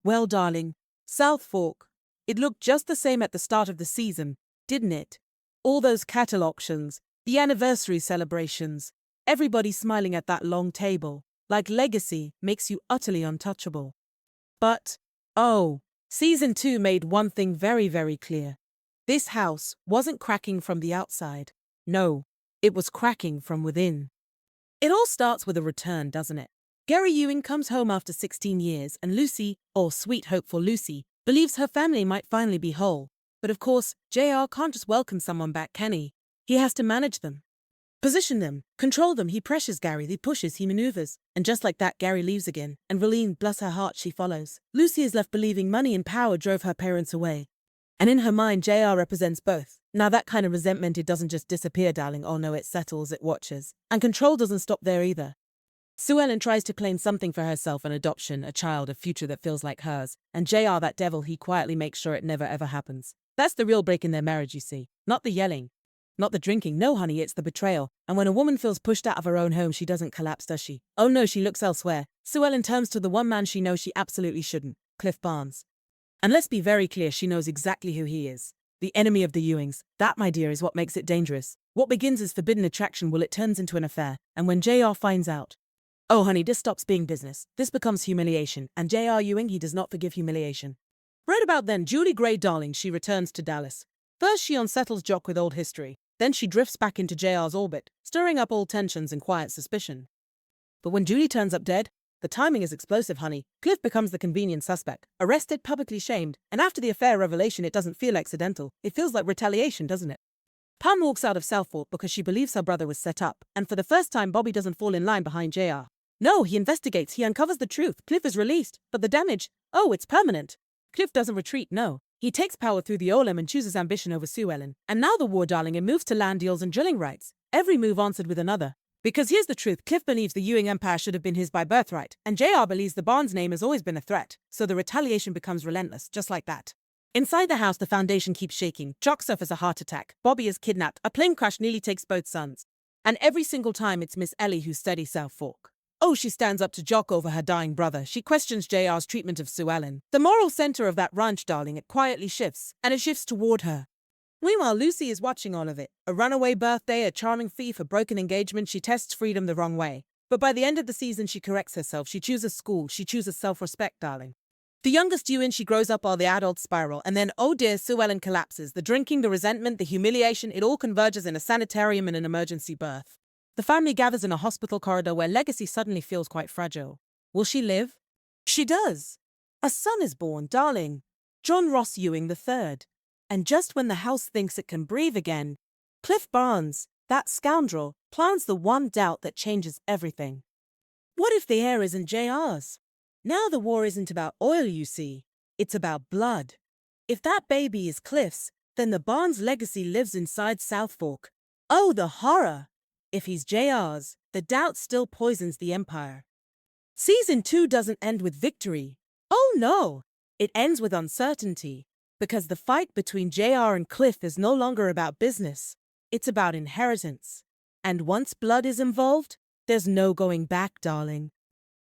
Well, darling, Southfork. It looked just the same at the start of the season, didn't it? All those cattle auctions, the anniversary celebrations, everybody smiling at that long table, like legacy makes you utterly untouchable. But, oh, season 2 made one thing very, very clear. This house wasn't cracking from the outside. No, it was cracking from within. It all starts with a return, doesn't it? Gary Ewing comes home after 16 years and Lucy, or sweet hopeful Lucy, believes her family might finally be whole. But of course, JR can't just welcome someone back, can he? He has to manage them. Position them, control them. He pressures Gary, he pushes, he maneuvers. And just like that, Gary leaves again. And Raleen, bless her heart, she follows. Lucy is left believing money and power drove her parents away. And in her mind, JR represents both. Now that kind of resentment, it doesn't just disappear, darling. Oh no, it settles, it watches. And control doesn't stop there either. Sue Ellen tries to claim something for herself, an adoption, a child, a future that feels like hers. And JR, that devil, he quietly makes sure it never ever happens. That's the real break in their marriage, you see. Not the yelling. Not the drinking. No, honey, it's the betrayal. And when a woman feels pushed out of her own home, she doesn't collapse, does she? Oh no, she looks elsewhere. Sue Ellen turns to the one man she knows she absolutely shouldn't, Cliff Barnes. And let's be very clear, she knows exactly who he is. The enemy of the Ewings. That, my dear, is what makes it dangerous. What begins as forbidden attraction, well, it turns into an affair. And when JR finds out, oh honey, this stops being business. This becomes humiliation. And JR Ewing, he does not forgive humiliation. Right about then, Julie Gray, darling, she returns to Dallas. First she unsettles Jock with old history. Then she drifts back into JR's orbit, stirring up old tensions and quiet suspicion. But when Julie turns up dead, the timing is explosive, honey. Cliff becomes the convenient suspect, arrested, publicly shamed, and after the affair revelation, it doesn't feel accidental. It feels like retaliation, doesn't it? Pam walks out of Southfork because she believes her brother was set up, and for the first time, Bobby doesn't fall in line behind JR. No, he investigates, he uncovers the truth. Cliff is released, but the damage, oh, it's permanent. Cliff doesn't retreat, no. He takes power through the Olem and chooses ambition over Sue Ellen. And now the war, darling, it moves to land deals and drilling rights. Every move answered with another. Because here's the truth, Cliff believes the Ewing Empire should have been his by birthright, and JR believes the Barnes name has always been a threat, so the retaliation becomes relentless, just like that. Inside the house, the foundation keeps shaking. Jock suffers a heart attack. Bobby is kidnapped. A plane crash nearly takes both sons. And every single time, it's Miss Ellie who steadies Southfork. Oh, she stands up to Jock over her dying brother. She questions JR's treatment of Sue Ellen. The moral center of that ranch, darling, it quietly shifts, and it shifts toward her. Meanwhile, Lucy is watching all of it. A runaway birthday, a charming thief, a broken engagement. She tests freedom the wrong way. But by the end of the season, she corrects herself. She chooses school. She chooses self-respect, darling. The youngest Ewing, she grows up while the adults spiral. And then, oh dear, Sue Ellen collapses. The drinking, the resentment, the humiliation, it all converges in a sanitarium and an emergency birth. The family gathers in a hospital corridor where Legacy suddenly feels quite fragile. Will she live? She does. A son is born, darling. John Ross Ewing III. And just when the house thinks it can breathe again, Cliff Barnes, that scoundrel, plants the one doubt that changes everything. What if the heir isn't JR's? Now the war isn't about oil, you see. It's about blood. If that baby is Cliff's, then the Barnes legacy lives inside Southfork. Oh, the horror! If he's JR's, the doubt still poisons the empire. Season 2 doesn't end with victory. Oh no! It ends with uncertainty. Because the fight between JR and Cliff is no longer about business. It's about inheritance. And once blood is involved, there's no going back, darling.